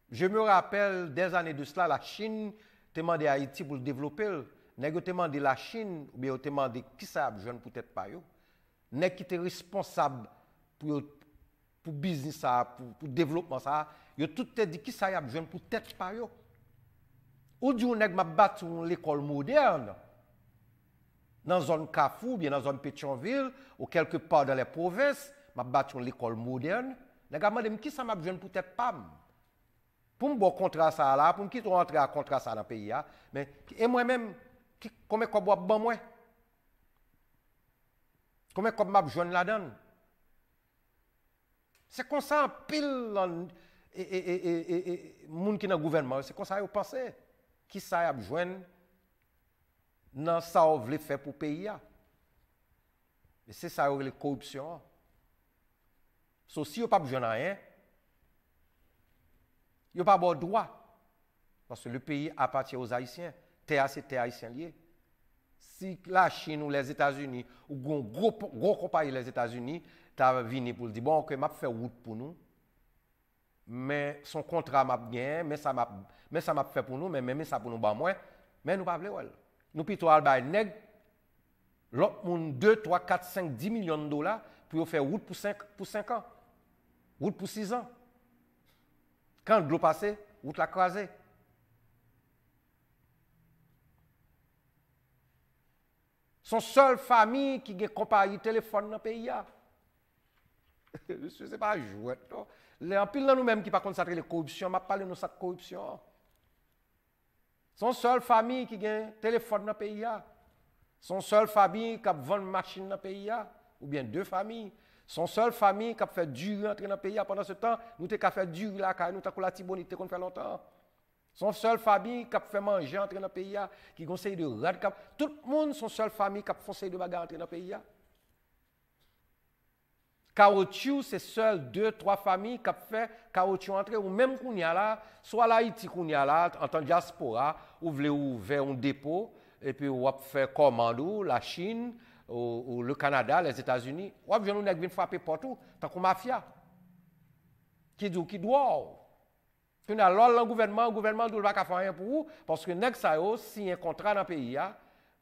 S1: Je me rappelle des années de cela, la Chine a demandé à Haïti pour le développer. Nèg a demandé la Chine, ou bien a demandé qui ça a jeune peut-être pas yo. Nèg qui était responsable pour business ça, pour développement ça, yo tout te dit qui ça a jeune peut-être pas yo. Ou dit nèg m'a battu l'école moderne dans zone Carrefour, bien dans zone Pétionville ou quelque part dans les provinces, m'a battu l'école moderne. Nèg a demandé qui ça m'a jeune peut-être pas. Pour me bon contrat ça là, pour me quitter rentrer à contrat ça dans le pays là, mais et moi-même combien comme bon moi? Combien comme m'a jeune là-dedans? C'est comme ça pile monde qui dans le gouvernement, c'est comme ça vous pensez qui ça a joindre dans ça on veut faire pour le pays. Et c'est ça la corruption. So, si vous pas besoin de rien, vous n'avez pas de droit. Parce que le pays appartient aux Haïtiens. Terre, c'est terre haïtien lié. Si la Chine ou les États-Unis, ou gros compagnie les États-Unis, t'as venu pour dire, bon, ok, m'a fait route pour nous, mais son contrat m'a bien, mais ça m'a fait pour nous, mais même ça pour nous, bah, moins, mais nous pas voulons. Nous plutôt al bay nèg l'autre monde 2, 3, 4, 5, 10 millions de dollars pour faire route pour 5 ans. Route pour 6 ans. Quand l'eau passe, route la crasé. Son seule famille qui a compagnie téléphone dans le pays. Ce n'est pas jouet. Les en pile nous-mêmes qui ne pas consacrer la corruption, m'a parlé de cette corruption. Son seule famille qui a téléphone dans le pays. Son seule famille qui a vendu une machine dans le pays. Ou bien 2 familles. Son seule famille qui a fait dur entrer dans le pays. Pendant ce temps, nous avons fait dur là, car nous avons la tibonité qu'on fait longtemps. Son seule famille qui a fait manger entrer dans le pays, qui conseille de rad. Tout le monde, son seule famille qui a conseillé de bagarre entrer dans le pays. Caoutchouc, c'est seul 2, 3 familles qui ont fait caoutchouc entrer, ou même qu'on y a là, soit l'Haïti qu'on y a là, en tant que diaspora, ou voulez ouvrir un dépôt, et puis on fait commando, la Chine, ou le Canada, les États-Unis, ou bien nous venons frapper partout, tant qu'on mafia. Qui dit, qui doit. Puis alors, le gouvernement ne doit pas faire rien pour vous, parce que nous avons signé un contrat dans le pays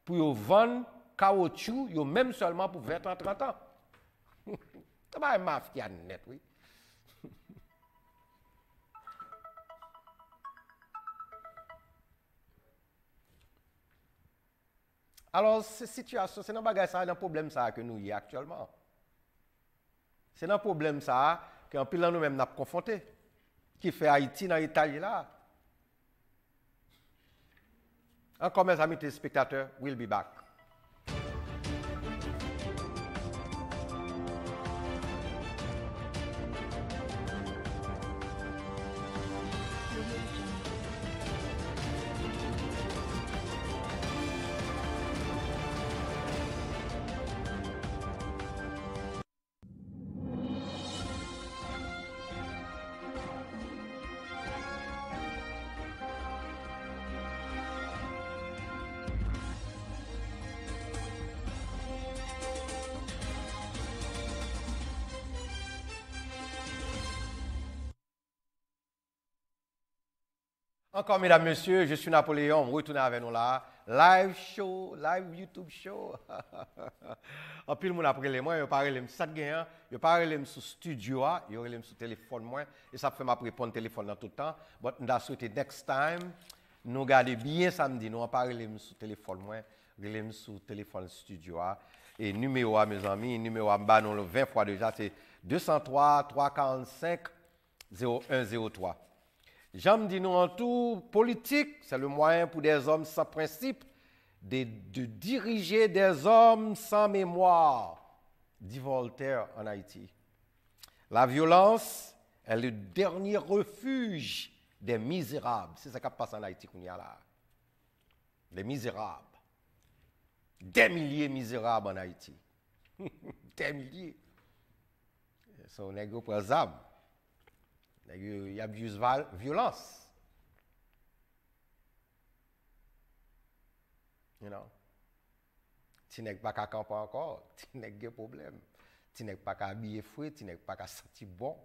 S1: pour vendre caoutchouc, même seulement pour 20 ans, 30 ans. C'est pas un mafia net, oui. Alors, cette situation, c'est un problème ça que nous y actuellement. C'est un problème ça qu'en pile nous-mêmes nous confrontés, qui fait Haïti dans l'Italie là. Encore mes amis téléspectateurs, we'll be back. Encore, mesdames, messieurs, je suis Napoléon. Retournez avec nous là. Live show, live YouTube show. En plus, mon après les mois, je parle ça gagnant, je parle sur studio, je parle sur téléphone moi et ça fait m'a répondre téléphone dans tout le temps. But on a souhaité next time nous garder bien samedi, nous parler sur téléphone moi, relève sur téléphone studio et numéro mes amis, numéro à bas nous le 20 fois déjà c'est 203 345 0103. J'aime dire nous en tout, politique, c'est le moyen pour des hommes sans principe de diriger des hommes sans mémoire, dit Voltaire en Haïti. La violence est le dernier refuge des misérables. C'est ça qui passe en Haïti qu'on y a là. Les misérables. Des milliers de misérables en Haïti. Des milliers. So, on est pour les âmes. Il y a juste violence. You know. Tu n'es pas qu'à camper encore, tu n'es pas de problème. Tu n'es pas qu'à habiller frais, tu n'es pas qu'à sentir bon,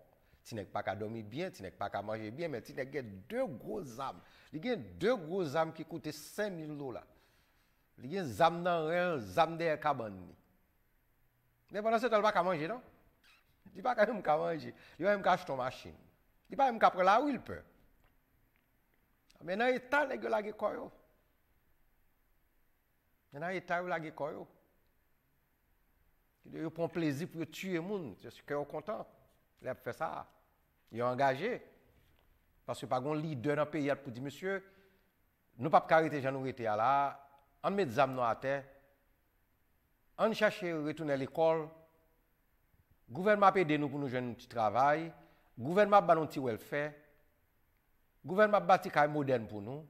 S1: tu n'es pas qu'à dormir bien, tu n'es pas qu'à manger bien, mais tu n'es que deux grosses âmes. Il y a deux grosses âmes qui coûtent 5 000 $. Il y a des âmes dans rien, des âmes de cabane. Mais pendant ce temps, tu n'as pas qu'à manger, non? Tu n'as pas qu'à manger. Tu n'as pas qu'à acheter une machine. Il ne peut pas prendre là où il peut. Mais dans l'état, les gars, ils ont dans l'état, ils ont ils prennent plaisir pour tuer les gens. Je suis content. Ils ont fait ça. Ils ont engagé. Parce que pas un leader dans le pays pour dire, monsieur, nous ne pouvons pas arrêter les gens qui là. On met des âmes à terre. On cherche à retourner à l'école. Le gouvernement peut aider nous pour nous jouer un petit travail. Le gouvernement va nous petit welfare. Le gouvernement bâti un moderne pour nous.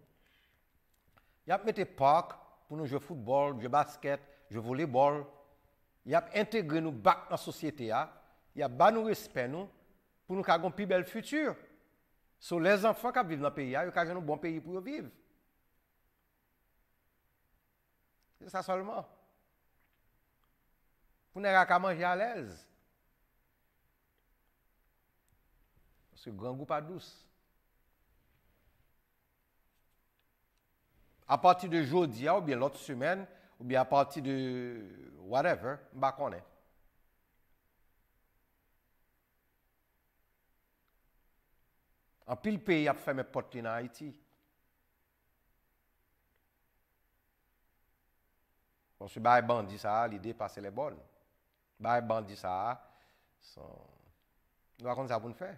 S1: Il a mis des parcs pour nous jouer football, jouer basket, jouer volleyball. Il a intégré nous back dans la société. Il a bas nous respect nous pour nous avoir un plus bel futur. Sur les enfants qui vivent dans le pays, ils ont un bon pays pour vivre. C'est ça seulement. Pour n'avoir qu'à manger à l'aise. Parce que grand goût pas douce. À partir de jeudi, ou bien l'autre semaine, ou bien à partir de whatever, je ne sais pas. En pile pays a fermé porte en Haïti. Parce que les bandits, ça, l'idée passer les bonnes. Les bandits, ça, nous avons ça pour nous faire.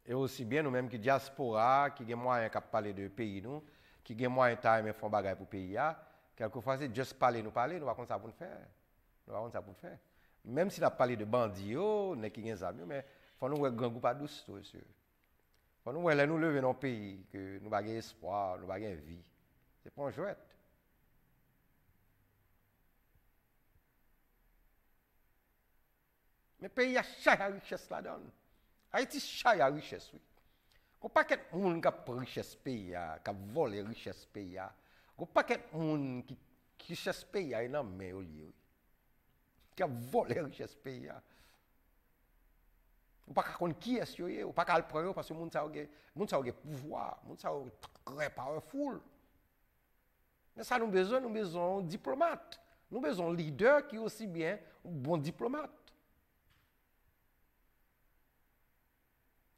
S1: Et aussi bien nous-mêmes qui diaspora, qui avons moyen de parler de pays, nous, qui avons moyen de faire des bagages pour le pays, quelquefois c'est juste parler, nous avons ça pour nous faire. Nous avons ça pour nous faire. Même si nous parlé de bandits, nous avons des amis, mais il faut nous voir grand goût pas douce, monsieur. Il faut nous voir nous lever dans le pays, que nous avons espoir, nous avons vie. C'est pas un jouet. Mais le pays a chaque richesse là-dedans. Haïti chaque richesse, oui. Il n'y a pas de monde qui a pris richesse pays, qui a volé richesse pays. Il n'y a pas de monde qui richesse pays est dans main au lieu. Qui a volé richesse pays. Il n'y a pas de qui est-ce qu'il y a, il n'y a pas de le prendre parce que les gens ont pouvoir, les gens sont très powerful. Mais ça, nous avons besoin de diplomates. Nous avons besoin de leaders qui sont aussi bien bons diplomates.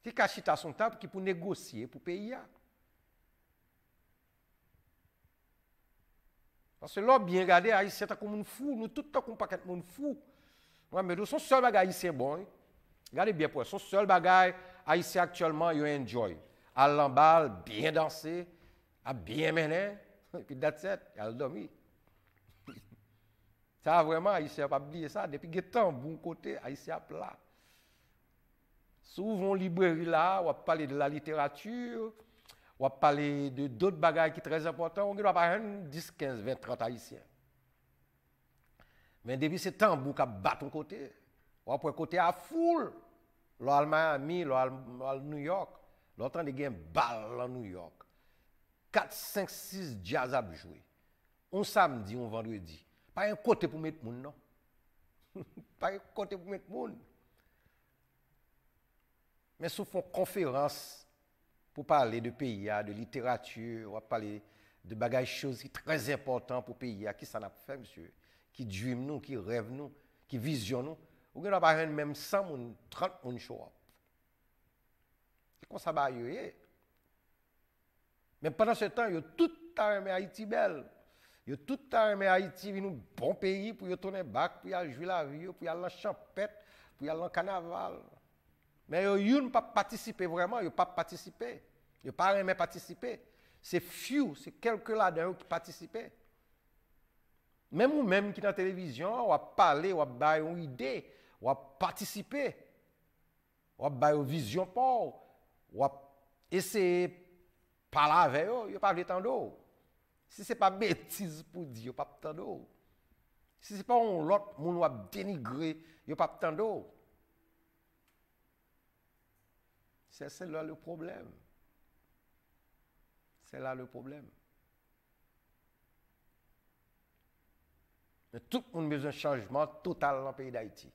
S1: Qui cachent à son table qui pour négocier pour payer. Parce que là, bien regardé, Haïtien est comme un fou, nous tout le temps comme pas un fou. Mais son seul bagage Haïtien bon. Regardez bien pour son seul bagage Haïtien actuellement, il enjoy. À l'embal, bien danser, à bien mener, et puis that's it, il a dormi. Ça vraiment, Haïtien n'a pas oublié ça. Depuis qu'il est en bon côté, Haïtien plat. Souvent, librairie là, on va parler de la littérature, on va parler de d'autres bagages qui sont très importants. On doit pas 10, 15, 20, 30 Haïtiens. Mais depuis ce temps, on va battre un côté. On va prendre côté à foule. L'Allemagne, Miami, l'Allemagne, New York. L'autre, il y a une balle à New York. 4, 5, 6 jazz à jouer. Un samedi, un vendredi. Pas un côté pour mettre monde, non. Pas un côté pour mettre monde. Mais sous font conférence pour parler de pays, de littérature, on va parler de bagages choses très importantes pour le pays. Qui ça n'a pas fait, monsieur? Qui dream nous, qui rêve nous, qui visionne nous. Ou bien on va même 100 moun, 30 moun show up. C'est comme ça va y. Mais pendant ce temps, il y a tout à remettre Haïti belle. Il y a tout à remettre Haïti, un bon pays pour y tourner back, pour y aller jouer la vie, pour y aller en champette, pour y aller en carnaval. Mais ils n'ont pas participé vraiment, ils n'ont pas participé. Ils n'ont pas aimé participer. C'est few, c'est quelques là-dedans qui participaient. Même nous-mêmes qui dans la télévision, on va parler, on va avoir une idée, on va participer. On va avoir une vision pour, on va essayer de parler avec eux, ils n'ont pas le temps d'eau. Si ce n'est pas bêtise pour dire, ils n'ont pas le temps d'eau. Si ce n'est pas l'autre monde qui va dénigrer, ils n'ont pas le temps d'eau. C'est là le problème. C'est là le problème. Mais tout le monde a besoin d'un changement total dans le pays d'Haïti.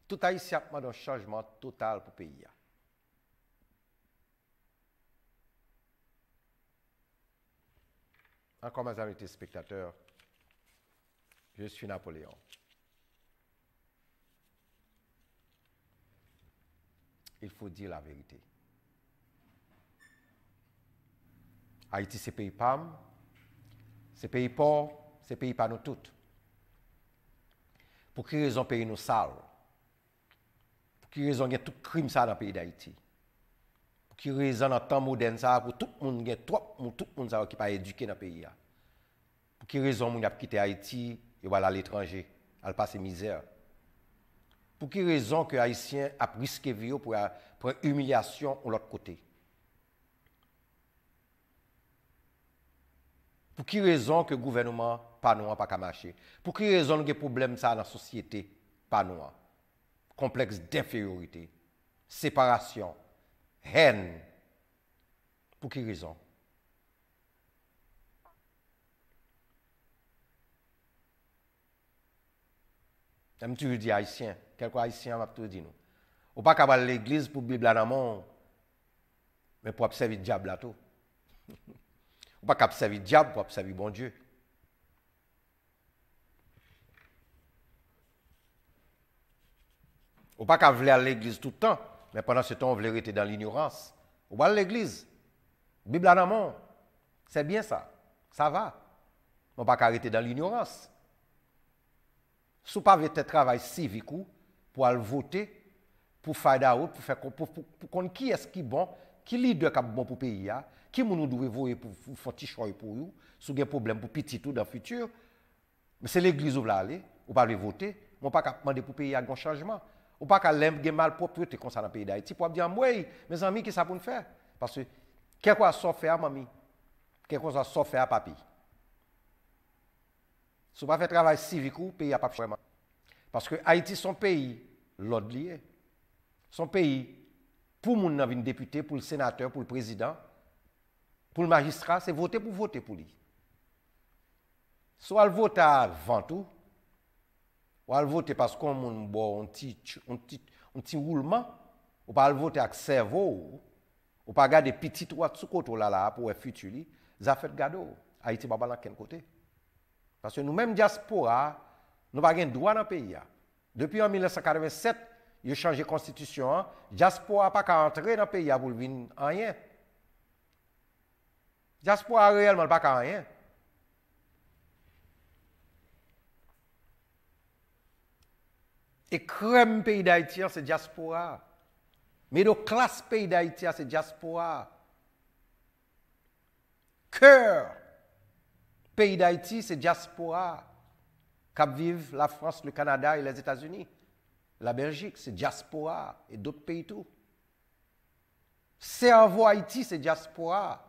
S1: Tout Haïtien a besoin d'un changement total pour le pays. Encore mes amis téléspectateurs, je suis Napoléon. Il faut dire la vérité. Haïti, c'est pays PAM, c'est pays pauvre, c'est pays pas nous toutes. Pour quelle raison pays nous sale? Pour quelle raison il y a tout crime ça dans le pays d'Haïti? Pour quelle raison dans le temps moderne ça, pour tout le monde, il y a tout le monde qui n'est pas éduqué dans le pays? Pour quelle raison il a quitté Haïti et va aller à l'étranger, à passer misère? Pour quelle raison que les Haïtiens a risqué vie pour une humiliation de l'autre côté? Pour quelle raison que le gouvernement pas nous pas marcher? Pour quelle raison nous avons des problèmes ça dans la société pas nous? Complexe d'infériorité, séparation, haine. Pour quelle raison? Même tu dis haïtien, quelques haïtiens va te dire nous. Ou pas qu'à l'église pour Bible à mon, mais pour observer le diable là tout. Ou pas qu'à observer le diable pour observer bon Dieu. Ou pas qu'à vouloir à l'église tout le temps, mais pendant ce temps on veut rester dans l'ignorance. Ou pas à l'église. Bible à mon, c'est bien ça. Ça va. On pas qu'à rester dans l'ignorance. Si vous n'avez pas de travail civique pour aller voter, pour faire des routes, pour connaître qui est-ce qui est bon, qui leader qui est bon pour le pays, qui nous doit voter pour faire un petit choix pour vous, si vous avez un problème pour petit tout dans le futur, mais c'est l'église où vous allez, vous ne pouvez pas voter, vous ne pouvez pas demander pour le pays un changement. Vous ne pouvez pas avoir mal propriété comme ça dans le pays d'Haïti pour dire, oui, mes amis, qu'est-ce que ça pour nous faire? Parce que, qu'est-ce qu'on a souffert à mamie? Qu'est-ce qu'on a souffert à papi? Si vous ne faites pas travail civique, le pays n'a pas vraiment. Parce que Haïti, son pays, l'autre lié. Son pays, pour mon député, pour le sénateur, pour le président, pour le magistrat, c'est voter pour lui. Soit elle vote avant tout, ou elle vote parce qu'on a un petit roulement, ou pas elle vote avec cerveau, ou pas garder petit droit sous côté là pour le futur, ça fait gado. Haïti va pas dans quel côté? Parce que nous-mêmes, diaspora, nous n'avons pas de droit dans le pays. Depuis en 1987, il a changé la constitution. Diaspora n'a pas qu'à entrer dans le pays pour venir rien. Diaspora réellement pas qu'à rien. Et crème pays d'Haïti, c'est diaspora. Mais de classe pays d'Haïti, c'est diaspora. Cœur pays d'Haïti, c'est diaspora. Cap vivent la France, le Canada et les États-Unis. La Belgique, c'est diaspora. Et d'autres pays tout. Cerveau Haïti, c'est diaspora.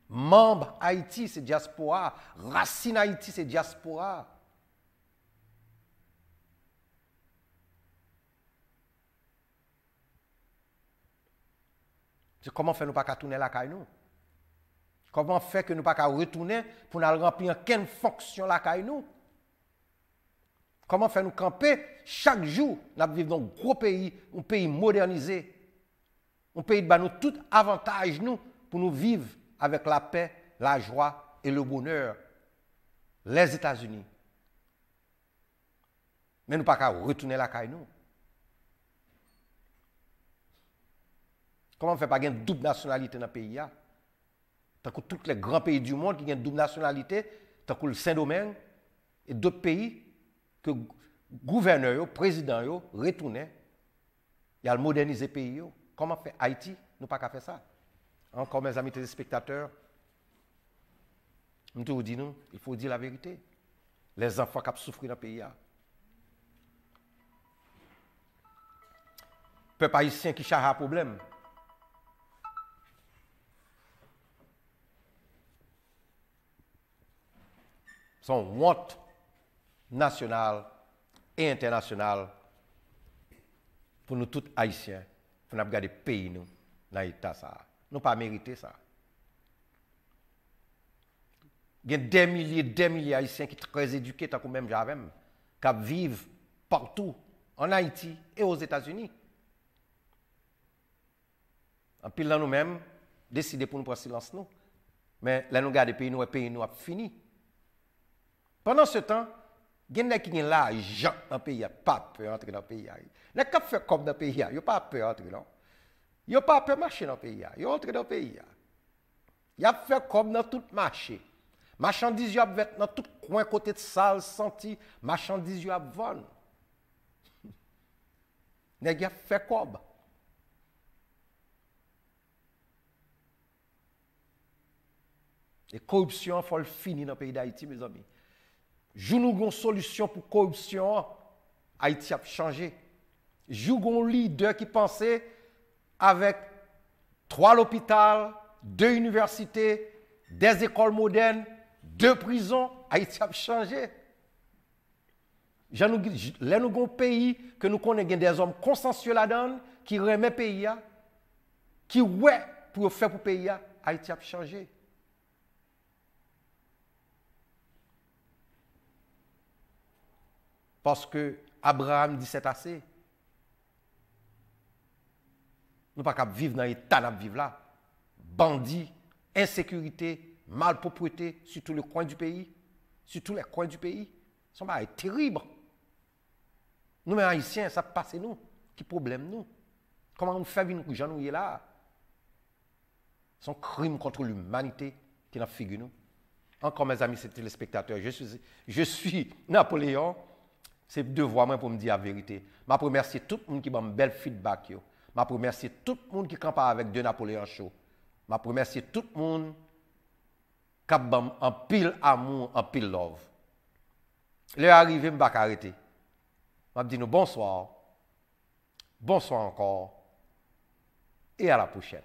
S1: Membre Haïti, c'est diaspora. Racine Haïti, c'est diaspora. C'est comment faire nous pas tourner la caille nous? Comment faire que nous ne pas retourner pour nous remplir quelle fonction la caille nous? Comment faire nous camper chaque jour, nous vivons dans un gros pays, un pays modernisé, un pays qui nous tout avantage nous pour nous vivre avec la paix, la joie et le bonheur. Les États-Unis. Mais nous ne pouvons pas retourner la caille nous. Comment on fait pas une double nationalité dans le pays? Tant que tous les grands pays du monde qui ont une double nationalité, tant que le Saint-Domingue et d'autres pays que gouverneurs, présidents retournent, il a modernisé le pays. Comment fait Haïti? Nous ne pouvons pas faire ça. Encore mes amis téléspectateurs, je vous dis, il faut dire la vérité. Les enfants qui ont souffert dans le pays. Peuple haïtien qui cherche un problème. Son honte nationale et internationale pour nous tous haïtiens, pour nous garder le pays nous, dans l'état ça. Nous pas mérité ça. Il y a des milliers d'Haïtiens qui sont très éduqués, tant que même j'avais, qui vivent partout, en Haïti et aux États-Unis. En pile, nous-mêmes, décider pour nous prendre silence, nous. Mais là, nous regardons le pays nous a fini. Pendant ce temps, il y a des gens qui ont l'argent dans le pays, pas peur d'entrer dans le pays. Les gens qui font comme dans le pays, ils n'ont pas peur d'entrer dans le pays. Ils n'ont pas peur de marcher dans le pays. Ils entrent dans le pays. Ils ont fait comme dans tout marché. Marchandises, ils ont dans tout coin côté de salle, senti, marchandises, ils ont vendu. Ils ont fait comme. La corruption, il faut le finir dans le pays d'Haïti, mes amis. Jou nous avons une solution pour la corruption, Haïti a changé. Jou avons un leader qui pensait avec 3 hôpitaux, 2 universités, des écoles modernes, 2 prisons, Haïti a changé. Là, nous avons un pays que nous connaissons des hommes consensuels là-dedans, qui remettent le pays, qui ouais pour faire pour le pays, Haïti a changé. Parce que Abraham dit c'est assez. Nous ne pouvons pas vivre dans l'état où nous vivons là. Bandits, insécurité, malpropreté sur tous les coins du pays. Sur tous les coins du pays. Ça va être terrible. Nous, les Haïtiens, ça passe nous. Qui problème nous? Comment on fait vivre nous nous là? C'est un crime contre l'humanité qui n'a figure nous. Encore mes amis téléspectateurs, je suis Napoléon. C'est devoir moi pour me dire la vérité. Je remercie tout le monde qui m'a un bel feedback. Je remercie tout le monde qui campe avec De Napoléon Show. Je remercie tout le monde qui a un pile amour, un pile love. L'heure arrivée, je ne vais pas arrêter. Je dis bonsoir. Bonsoir encore. Et à la prochaine.